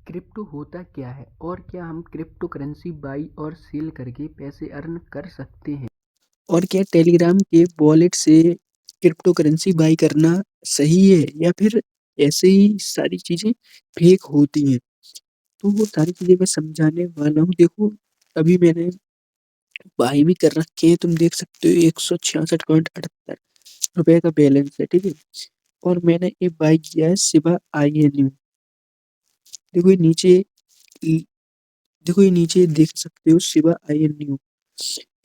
Crypto होता क्या है और क्या हम क्रिप्टो करेंसी बाई और सेल करके पैसे अर्न कर सकते हैं? और क्या टेलीग्राम के वॉलेट से क्रिप्टो करेंसी बाई करना सही है या फिर ऐसे ही सारी चीजें फेक होती हैं? तो वो सारी चीजें मैं समझाने वाला हूँ। देखो, अभी मैंने बाई भी कर रखे हैं। तुम देख सकते हो 166.78 रुपए का बैलेंस है, ठीक है। और मैंने ये बाई किया है शिबा INU। देखो ये नीचे देखो ये नीचे देख सकते हो शिबा INU।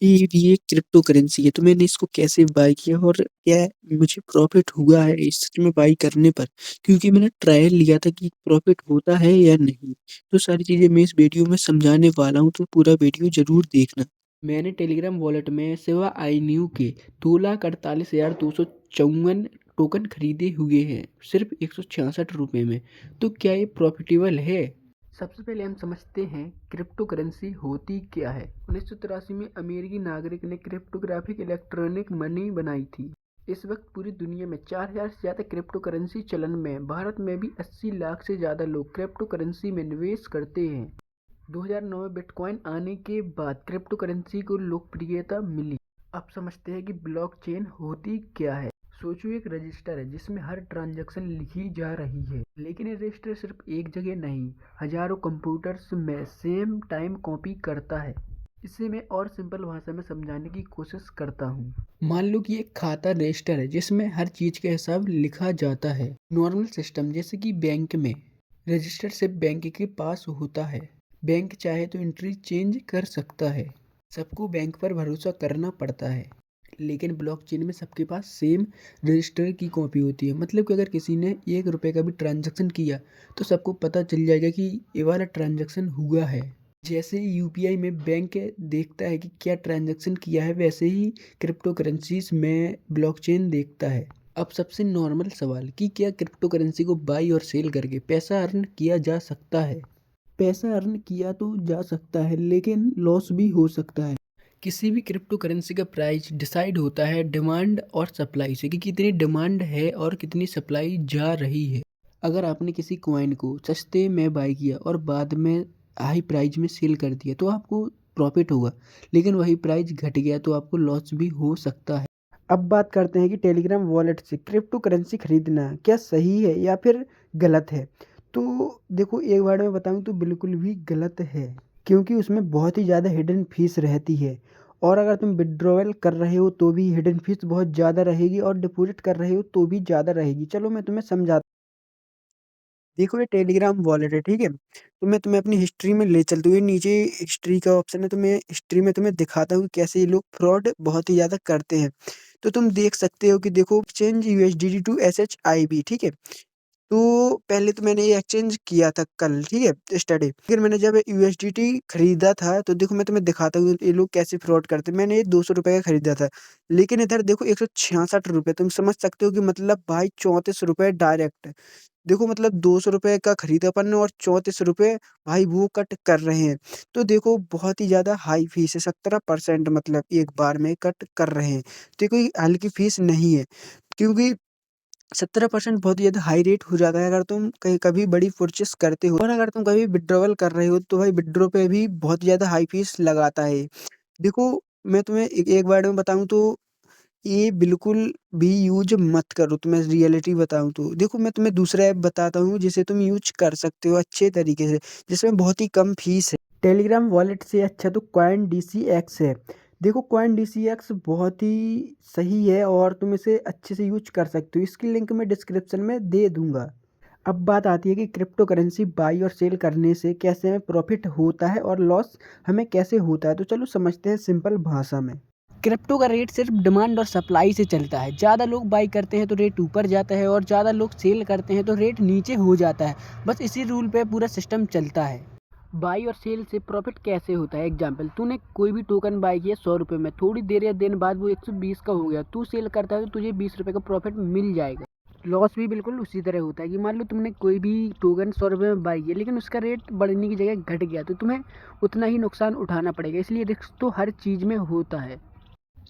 ये भी एक क्रिप्टो करेंसी है। तो मैंने इसको कैसे बाय किया और क्या मुझे प्रॉफिट हुआ है इसमें बाय करने पर, क्योंकि मैंने ट्रायल लिया था कि प्रॉफिट होता है या नहीं। तो सारी चीजें मैं इस वीडियो में समझाने वाला हूँ, तो पूरा वीडियो जरूर देखना। मैंने टेलीग्राम वॉलेट में सिवा आई न्यू के 2,48,254 टोकन खरीदे हुए हैं सिर्फ 166 रुपये में। तो क्या ये प्रॉफिटेबल है? सबसे पहले हम समझते हैं क्रिप्टो करेंसी होती क्या है। 1983 में अमेरिकी नागरिक ने क्रिप्टोग्राफिक इलेक्ट्रॉनिक मनी बनाई थी। इस वक्त पूरी दुनिया में 4,000 से ज़्यादा क्रिप्टो करेंसी चलन में है। भारत में भी 80 लाख से ज़्यादा लोग क्रिप्टो करेंसी में निवेश करते हैं। 2009 में बिटकॉइन आने के बाद क्रिप्टो करेंसी को लोकप्रियता मिली। अब समझते हैं कि ब्लॉकचेन होती क्या है। सोचो, एक रजिस्टर है जिसमें हर ट्रांजैक्शन लिखी जा रही है, लेकिन ये रजिस्टर सिर्फ एक जगह नहीं, हजारों कंप्यूटर्स में सेम टाइम कॉपी करता है। इसे मैं और सिंपल भाषा में समझाने की कोशिश करता हूँ। मान लो कि एक खाता रजिस्टर है जिसमें हर चीज का हिसाब लिखा जाता है। नॉर्मल सिस्टम जैसे कि बैंक में रजिस्टर सिर्फ बैंक के पास होता है। बैंक चाहे तो एंट्री चेंज कर सकता है। सबको बैंक पर भरोसा करना पड़ता है। लेकिन ब्लॉकचेन में सबके पास सेम रजिस्टर की कॉपी होती है। मतलब कि अगर किसी ने 1 रुपए का भी ट्रांजैक्शन किया तो सबको पता चल जाएगा कि ये वाला ट्रांजैक्शन हुआ है। जैसे यूपीआई में बैंक देखता है कि क्या ट्रांजैक्शन किया है, वैसे ही क्रिप्टो करेंसीज में ब्लॉकचेन देखता है। अब सबसे नॉर्मल सवाल कि क्या क्रिप्टो करेंसी को बाई और सेल करके पैसा अर्न किया जा सकता है? पैसा अर्न किया तो जा सकता है, लेकिन लॉस भी हो सकता है। किसी भी क्रिप्टो करेंसी का प्राइस डिसाइड होता है डिमांड और सप्लाई से, कि कितनी डिमांड है और कितनी सप्लाई जा रही है। अगर आपने किसी कॉइन को सस्ते में बाई किया और बाद में हाई प्राइस में सेल कर दिया तो आपको प्रॉफिट होगा, लेकिन वही प्राइस घट गया तो आपको लॉस भी हो सकता है। अब बात करते हैं कि टेलीग्राम वॉलेट से क्रिप्टो करेंसी खरीदना क्या सही है या फिर गलत है। तो देखो, एक बार मैं बताऊं तो बिल्कुल भी गलत है, क्योंकि उसमें बहुत ही ज़्यादा हिडन फीस रहती है। और अगर तुम विड्रॉवल कर रहे हो तो भी हिडन फीस बहुत ज़्यादा रहेगी और डिपॉजिट कर रहे हो तो भी ज़्यादा रहेगी। चलो मैं तुम्हें समझाता। देखो ये टेलीग्राम वॉलेट है, ठीक है। तो मैं तुम्हें अपनी हिस्ट्री में ले चलता हूँ। ये नीचे हिस्ट्री का ऑप्शन है, तो मैं हिस्ट्री में तुम्हें दिखाता हूँ कि कैसे ये लोग फ्रॉड बहुत ही ज़्यादा करते हैं। तो तुम देख सकते हो कि देखो, एक्सचेंज USDT टू SHIB, ठीक है। तो पहले तो मैंने ये एक्सचेंज किया था कल, ठीक है, स्टडी। फिर मैंने जब USDT खरीदा था तो देखो मैं तुम्हें दिखाता हूँ ये लोग कैसे फ्रॉड करते हैं। मैंने ये 200 रुपए का खरीदा था, लेकिन इधर देखो 166 रुपए। तुम समझ सकते हो कि मतलब भाई 34 रुपए डायरेक्ट। देखो मतलब 200 रुपए का खरीदा अपन ने और 34 रुपए भाई वो कट कर रहे हैं। तो देखो बहुत ही ज़्यादा हाई फीस है, 17% मतलब एक बार में कट कर रहे हैं। तो ये कोई हल्की फीस नहीं है, क्योंकि 17% बहुत ही ज़्यादा हाई रेट हो जाता है अगर तुम कहीं कभी बड़ी परचेस करते हो। और अगर तुम कभी विड्रॉवल कर रहे हो तो भाई विड्रॉ पे भी बहुत ज़्यादा हाई फीस लगाता है। देखो, मैं तुम्हें एक बार में बताऊँ तो ये बिल्कुल भी यूज़ मत करो। तुम्हें रियलिटी बताऊँ तो देखो, मैं तुम्हें दूसरा ऐप बताता हूँ जिसे तुम यूज़ कर सकते हो अच्छे तरीके से, जिसमें बहुत ही कम फीस है। टेलीग्राम वॉलेट से अच्छा तो कॉइन DCX है। देखो कॉइन DCX बहुत ही सही है और तुम इसे अच्छे से यूज कर सकते हो। इसकी लिंक मैं डिस्क्रिप्शन में दे दूंगा। अब बात आती है कि क्रिप्टो करेंसी बाई और सेल करने से कैसे हमें प्रॉफिट होता है और लॉस हमें कैसे होता है। तो चलो समझते हैं सिंपल भाषा में। क्रिप्टो का रेट सिर्फ डिमांड और सप्लाई से चलता है। ज़्यादा लोग बाई करते हैं तो रेट ऊपर जाता है और ज़्यादा लोग सेल करते हैं तो रेट नीचे हो जाता है। बस इसी रूल पे पूरा सिस्टम चलता है। बाई और सेल से प्रॉफिट कैसे होता है? एग्जाम्पल, तूने कोई भी टोकन बाई किया 100 रुपये में, थोड़ी देर या दिन बाद वो 120 का हो गया, तू सेल करता है तो तुझे 20 रुपये का प्रॉफिट मिल जाएगा। लॉस भी बिल्कुल उसी तरह होता है कि मान लो तुमने कोई भी टोकन 100 रुपये में बाई किया, लेकिन उसका रेट बढ़ने की जगह घट गया तो तुम्हें उतना ही नुकसान उठाना पड़ेगा। इसलिए रिस्क तो हर चीज़ में होता है।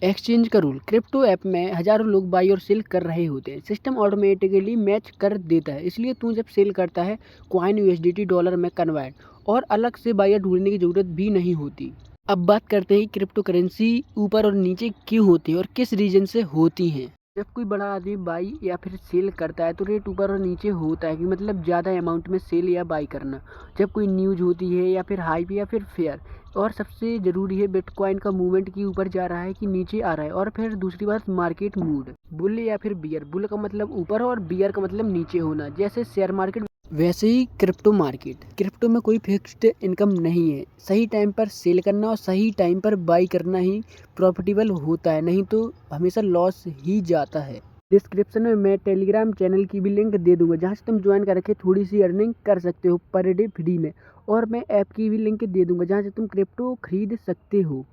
एक्सचेंज का रूल। क्रिप्टो ऐप में हज़ारों लोग बाई और सेल कर रहे होते हैं। सिस्टम ऑटोमेटिकली मैच कर देता है, इसलिए तू जब सेल करता है कॉइन यूएसडीटी डॉलर में कन्वर्ट, और अलग से बायर ढूंढने की ज़रूरत भी नहीं होती। अब बात करते हैं क्रिप्टो करेंसी ऊपर और नीचे क्यों होती है और किस रीजन से होती हैं। जब कोई बड़ा आदमी बाई या फिर सेल करता है तो रेट ऊपर और नीचे होता है, कि मतलब ज़्यादा अमाउंट में सेल या बाई करना। जब कोई न्यूज़ होती है या फिर हाइप या फिर फेयर। और सबसे ज़रूरी है बिटकॉइन का मूवमेंट कि ऊपर जा रहा है कि नीचे आ रहा है। और फिर दूसरी बात मार्केट मूड, बुल या फिर बियर। बुल का मतलब ऊपर और बियर का मतलब नीचे होना, जैसे शेयर मार्केट वैसे ही क्रिप्टो मार्केट। क्रिप्टो में कोई फिक्स्ड इनकम नहीं है, सही टाइम पर सेल करना और सही टाइम पर बाई करना ही प्रॉफिटेबल होता है, नहीं तो हमेशा लॉस ही जाता है। डिस्क्रिप्शन में मैं टेलीग्राम चैनल की भी लिंक दे दूंगा, जहां से तुम ज्वाइन करके थोड़ी सी अर्निंग कर सकते हो पर डे फ्री में। और मैं ऐप की भी लिंक दे दूंगा जहां से तुम क्रिप्टो खरीद सकते हो।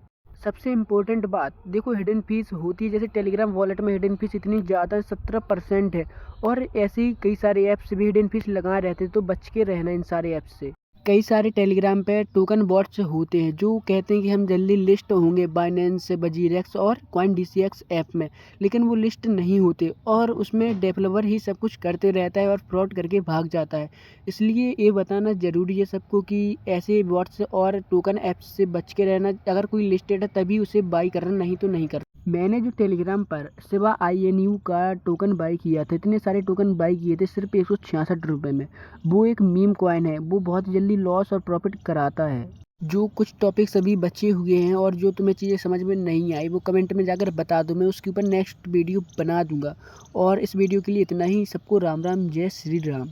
सबसे इम्पोर्टेंट बात देखो, हिडन फीस होती है, जैसे टेलीग्राम वॉलेट में हिडन फीस इतनी ज़्यादा 17% है। और ऐसे ही कई सारे ऐप्स भी हिडन फीस लगा रहते हैं, तो बच के रहना इन सारे ऐप्स से। कई सारे टेलीग्राम पे टोकन बॉट्स होते हैं जो कहते हैं कि हम जल्दी लिस्ट होंगे बाइनेंस, बजीरेक्स और कॉइन डीसीएक्स ऐप में, लेकिन वो लिस्ट नहीं होते और उसमें डेवलपर ही सब कुछ करते रहता है और फ्रॉड करके भाग जाता है। इसलिए ये बताना ज़रूरी है सबको कि ऐसे बॉट्स और टोकन ऐप्स से बच के रहना। अगर कोई लिस्टेड है तभी उसे बाई करना, नहीं तो नहीं करना। मैंने जो टेलीग्राम पर सिवा INU का टोकन बाई किया था, इतने सारे टोकन बाई किए थे सिर्फ 166 रुपये में। वो एक मीम कॉइन है, वो बहुत जल्दी लॉस और प्रॉफिट कराता है। जो कुछ टॉपिक्स अभी बचे हुए हैं और जो तुम्हें चीज़ें समझ में नहीं आई वो कमेंट में जाकर बता दो, मैं उसके ऊपर नेक्स्ट वीडियो बना दूंगा। और इस वीडियो के लिए इतना ही। सबको राम राम, जय श्री राम।